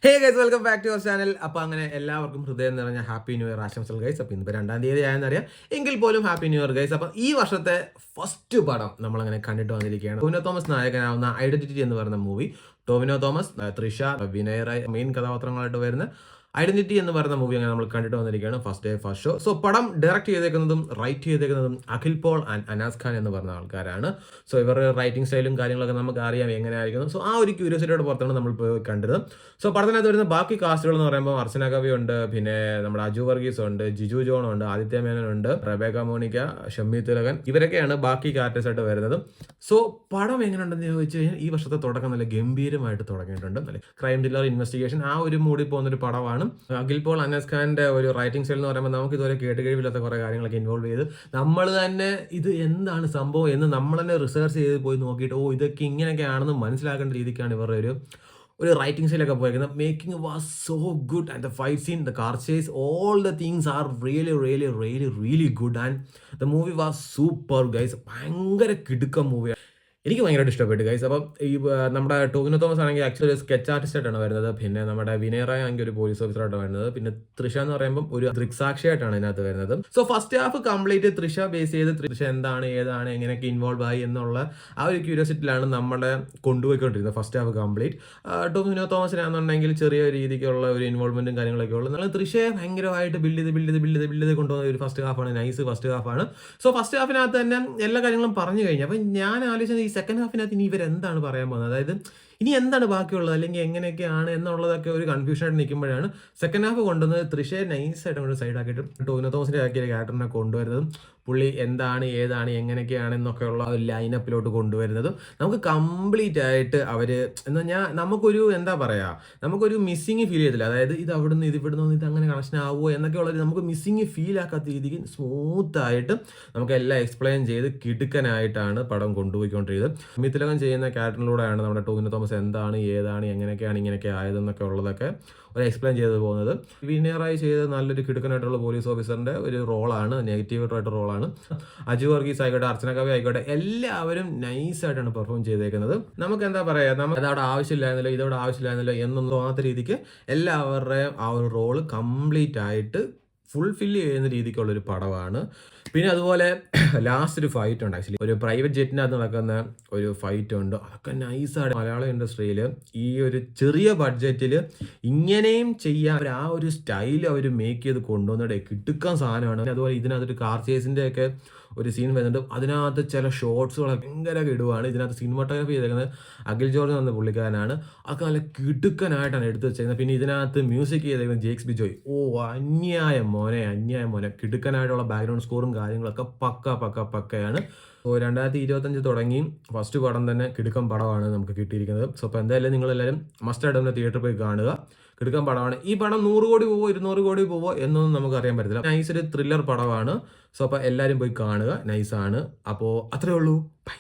Hey guys, welcome back to our channel. അപ്പോൾ അങ്ങനെ എല്ലാവർക്കും ഹൃദയം നിറഞ്ഞ ഹാപ്പി ന്യൂ ഇയർ ആശംസകൾ ഗൈസ്. അപ്പോൾ ഇന്നിപ്പോൾ 2-ാം തീയതി ആയെന്നറിയാം, എങ്കിൽ പോലും ഹാപ്പി ന്യൂ ഇയർ ഗൈസ്. അപ്പോൾ ഈ വർഷത്തെ ഫസ്റ്റ് പടം നമ്മളങ്ങനെ കണ്ടിട്ട് വന്നിരിക്കുകയാണ്. ടോവിനോ തോമസ് നായകനാവുന്ന ഐഡന്റിറ്റി എന്ന് പറയുന്ന മൂവി. ടോവിനോ തോമസ്, തൃഷ, വിനയ് റായ് മെയിൻ കഥാപാത്രങ്ങളായിട്ട് വരുന്ന ഐഡന്റിറ്റി എന്ന് പറയുന്ന മൂവി അങ്ങനെ നമ്മൾ കണ്ടിട്ട് വന്നിരിക്കുകയാണ്. First day first show. So പടം ഡയറക്റ്റ് ചെയ്തേക്കുന്നതും റൈറ്റ് ചെയ്തേക്കുന്നതും അഖിൽ പോൾ ആൻഡ് അനാസ് ഖാൻ എന്ന് പറഞ്ഞ ആൾക്കാരാണ്. സോ ഇവരുടെ റൈറ്റിംഗ് സ്റ്റൈലും കാര്യങ്ങളൊക്കെ നമുക്ക് അറിയാം എങ്ങനെയായിരിക്കുന്നു. സോ ആ ഒരു ക്യൂരിയോസിറ്റിയോട് പുറത്താണ് നമ്മൾ പോയി കണ്ടത്. സോ പടത്തിനകത്ത് വരുന്ന ബാക്കി കാസ്റ്റുകൾ എന്ന് പറയുമ്പോൾ അർച്ചന കവി ഉണ്ട്, പിന്നെ നമ്മുടെ അജു വർഗീസ് ഉണ്ട്, ജിജു ജോൺ ഉണ്ട്, ആദിത്യ മേനൻ ഉണ്ട്, റബേക്ക മോണിക്ക, ഷമ്മി തിലകൻ, ഇവരൊക്കെയാണ് ബാക്കി ക്യാരക്ടേഴ്സ് ആയിട്ട് വരുന്നത്. സോ പടം എങ്ങനെയുണ്ടെന്ന് ചോദിച്ചു കഴിഞ്ഞാൽ ഈ വർഷത്തെ തുടക്കം നല്ല ഗംഭീരമായിട്ട് തുടങ്ങിയിട്ടുണ്ട്. നല്ല ക്രൈം ത്രില്ലർ ഇൻവെസ്റ്റിഗേഷൻ ആ ഒരു മൂഡിൽ പോകുന്നൊരു പടമാണ്. അഖിൽ പോൾ അനാസ് ഖാന്റെ ഒരു റൈറ്റിംഗ് സ്റ്റൈൽ എന്ന് പറയുമ്പോൾ നമുക്ക് ഇതുവരെ കേട്ടുകഴിവില്ലാത്ത കുറേ കാര്യങ്ങളൊക്കെ ഇൻവോൾവ് ചെയ്ത് നമ്മൾ തന്നെ ഇത് എന്താണ് സംഭവം എന്ന് നമ്മൾ തന്നെ റിസർച്ച് ചെയ്ത് പോയി നോക്കിയിട്ട് ഇതൊക്കെ ഇങ്ങനെയൊക്കെയാണെന്ന് മനസ്സിലാക്കേണ്ട രീതിക്കാണ് ഇവരുടെ ഒരു റൈറ്റിംഗ് സ്റ്റൈലൊക്കെ പോയിരിക്കുന്നത്. Making was so good and the fight scene, the car chase, all the things are really good and the movie was super guys. ഭയങ്കര കിടുക്കം മൂവിയാണ്. എനിക്ക് ഭയങ്കരമായിട്ട് ഇഷ്ടപ്പെട്ടു ഗൈസ്. അപ്പം ഈ നമ്മുടെ ടോവിനോ തോമസ് ആണെങ്കിൽ ആക്ച്വലി ഒരു സ്കെച്ച് ആർട്ടിസ്റ്റ് ആയിട്ടാണ് വരുന്നത്. പിന്നെ നമ്മുടെ വിനയ് റായ് ആണെങ്കിൽ ഒരു പോലീസ് ഓഫീസറായിട്ടാണ് വരുന്നത്. പിന്നെ തൃഷ എന്ന് പറയുമ്പോൾ ഒരു ദൃക്സാക്ഷിയായിട്ടാണ് ഇതിനകത്ത് വരുന്നത്. So first half complete Trisha base ചെയ്ത് തൃഷ എന്താണ് ഏതാണ് എങ്ങനെയൊക്കെ ഇൻവോൾവ് ആയി എന്നുള്ള ആ ഒരു ക്യൂരിയോസിറ്റിയിലാണ് നമ്മളെ കൊണ്ടുപോയിക്കൊണ്ടിരുന്നത് ഫസ്റ്റ് ഹാഫ് കംപ്ലീറ്റ്. ടോവിനോ തോമസിനാണെന്നുണ്ടെങ്കിൽ ചെറിയ രീതിക്കുള്ള ഒരു ഇൻവോൾവ്മെന്റും കാര്യങ്ങളൊക്കെ ഉള്ളൂ. നമ്മൾ തൃഷയെ ഭയങ്കരമായിട്ട് ബിൽഡ് ചെയ്ത് കൊണ്ടുപോകുന്ന ഒരു ഫസ്റ്റ് ഹാഫാണ്. നൈസ് ഫസ്റ്റ് ഹാഫാണ്. സോ ഫസ്റ്റ് ഹാഫിനകത്ത് തന്നെ എല്ലാ കാര്യങ്ങളും പറഞ്ഞു കഴിഞ്ഞു. അപ്പം ഞാൻ ആലോചിച്ചത് ഈ സെക്കൻഡ് ഹാഫിനകത്ത് ഇനി ഇവരെന്താണ് പറയാൻ പോകുന്നത്, അതായത് ഇനി എന്താണ് ബാക്കിയുള്ളത് അല്ലെങ്കിൽ എങ്ങനെയൊക്കെയാണ് എന്നുള്ളതൊക്കെ ഒരു കൺഫ്യൂഷനായിട്ട് നിൽക്കുമ്പോഴാണ് സെക്കൻഡ് ഹാഫ് കൊണ്ടുവന്നത് തൃഷയെ നൈസായിട്ട് കൊണ്ട് സൈഡാക്കിയിട്ട് ടോവിനോ തോമസിൻ്റെ ആക്കിയ ക്യാരക്ടറിനെ കൊണ്ടുവരുന്നതും പുള്ളി എന്താണ് ഏതാണ് എങ്ങനെയൊക്കെയാണ് എന്നൊക്കെയുള്ള ഒരു ലൈനപ്പിലോട്ട് കൊണ്ടുവരുന്നതും നമുക്ക് കംപ്ലീറ്റ് ആയിട്ട് അവർ എന്ന് പറഞ്ഞാൽ നമുക്കൊരു മിസ്സിങ് ഫീൽ ചെയ്തില്ല. അതായത് ഇത് അവിടുന്ന് ഇത് ഇവിടുന്ന് ഇത് അങ്ങനെ കണക്ഷൻ ആവുമോ എന്നൊക്കെ ഉള്ളത് നമുക്ക് മിസ്സിങ് ഫീൽ ആക്കാത്ത രീതിക്ക് സ്മൂത്തായിട്ട് നമുക്കെല്ലാം എക്സ്പ്ലെയിൻ ചെയ്ത് കിടുക്കനായിട്ടാണ് പടം കൊണ്ടുപോയിക്കൊണ്ടിരിക്കുന്നത്. മിഥിലകൻ ചെയ്യുന്ന ക്യാരക്ടറിലൂടെയാണ് നമ്മുടെ ടോവിനോ തോമസ് എന്താണ് ഏതാണ് എങ്ങനെയൊക്കെയാണ് ഇങ്ങനെയൊക്കെ ആയതെന്നൊക്കെ ഉള്ളതൊക്കെ ഒരു എക്സ്പ്ലെയിൻ ചെയ്ത് പോകുന്നത്. വിനയ് റായ് ചെയ്ത് നല്ലൊരു കിടുക്കനായിട്ടുള്ള പോലീസ് ഓഫീസറിൻ്റെ ഒരു റോളാണ്, നെഗറ്റീവായിട്ട് റോളാണ്. അജു വർഗീസ് ആയിക്കോട്ടെ, അർച്ചന കവി ആയിക്കോട്ടെ, എല്ലാവരും നൈസായിട്ടാണ് പെർഫോം ചെയ്തേക്കുന്നത്. നമുക്ക് എന്താ പറയുക, നമുക്ക് അതവിടെ ആവശ്യമില്ലായിരുന്നല്ലോ ഇതവിടെ ആവശ്യമില്ലായിരുന്നല്ലോ എന്നൊന്നും തോന്നാത്ത രീതിക്ക് എല്ലാവരുടെയും ആ ഒരു റോള് കംപ്ലീറ്റ് ആയിട്ട് ഫുൾഫില്ല് ചെയ്യുന്ന രീതിക്കുള്ളൊരു പടമാണ്. പിന്നെ അതുപോലെ ലാസ്റ്റ് ഒരു ഫൈറ്റ് ഉണ്ട്, ആക്ച്വലി ഒരു പ്രൈവറ്റ് ജെറ്റിനകത്ത് നടക്കുന്ന ഒരു ഫൈറ്റ് ഉണ്ട്. അതൊക്കെ നൈസാണ്. മലയാള ഇൻഡസ്ട്രിയിൽ ഈ ഒരു ചെറിയ ബഡ്ജറ്റിൽ ഇങ്ങനെയും ചെയ്യാൻ ആ ഒരു സ്റ്റൈൽ അവർ മേക്ക് ചെയ്ത് കൊണ്ടുവന്നിടെ കിട്ടുക്കാൻ സാധനമാണ്. അതുപോലെ ഇതിനകത്തൊരു കാർ ചേസിൻ്റെ ഒക്കെ ഒരു സീൻ വരുന്നുണ്ട്. അതിനകത്ത് ചില ഷോട്ട്സുകളൊക്കെ ഭയങ്കര കിടുവാണ്. ഇതിനകത്ത് സിനിമാറ്റോഗ്രാഫി ചെയ്തേക്കുന്നത് അഖിൽ ജോർജ് എന്ന പുള്ളിക്കാരനാണ്. അതൊക്കെ നല്ല കിടുക്കനായിട്ടാണ് എടുത്ത് വെച്ചേക്കുന്നത്. പിന്നെ ഇതിനകത്ത് മ്യൂസിക് ചെയ്തേക്കുന്നത് ജേക്സ് ബിജോയ്. അന്യായ മോനെ കിടുക്കനായിട്ടുള്ള ബാക്ക്ഗ്രൗണ്ട് സ്കോറും കാര്യങ്ങളൊക്കെ പക്കയാണ്. സോ 2025 തുടങ്ങി ഫസ്റ്റ് പടം തന്നെ കിടുക്കം പടമാണ് നമുക്ക് കിട്ടിയിരിക്കുന്നത്. സോ അപ്പോൾ എന്തായാലും നിങ്ങളെല്ലാവരും മസ്റ്റായിട്ട് തന്നെ തിയേറ്ററിൽ പോയി കാണുക. കിടുക്കം പടമാണ്. ഈ പടം 100 കോടി പോവോ 200 കോടി പോവോ എന്നൊന്നും നമുക്ക് അറിയാൻ പറ്റത്തില്ല. നൈസ് ഒരു ത്രില്ലർ പടമാണ്. സോ അപ്പോൾ എല്ലാവരും പോയി കാണുക. നൈസാണ്. അപ്പോൾ അത്രേ ഉള്ളൂ. ബൈ.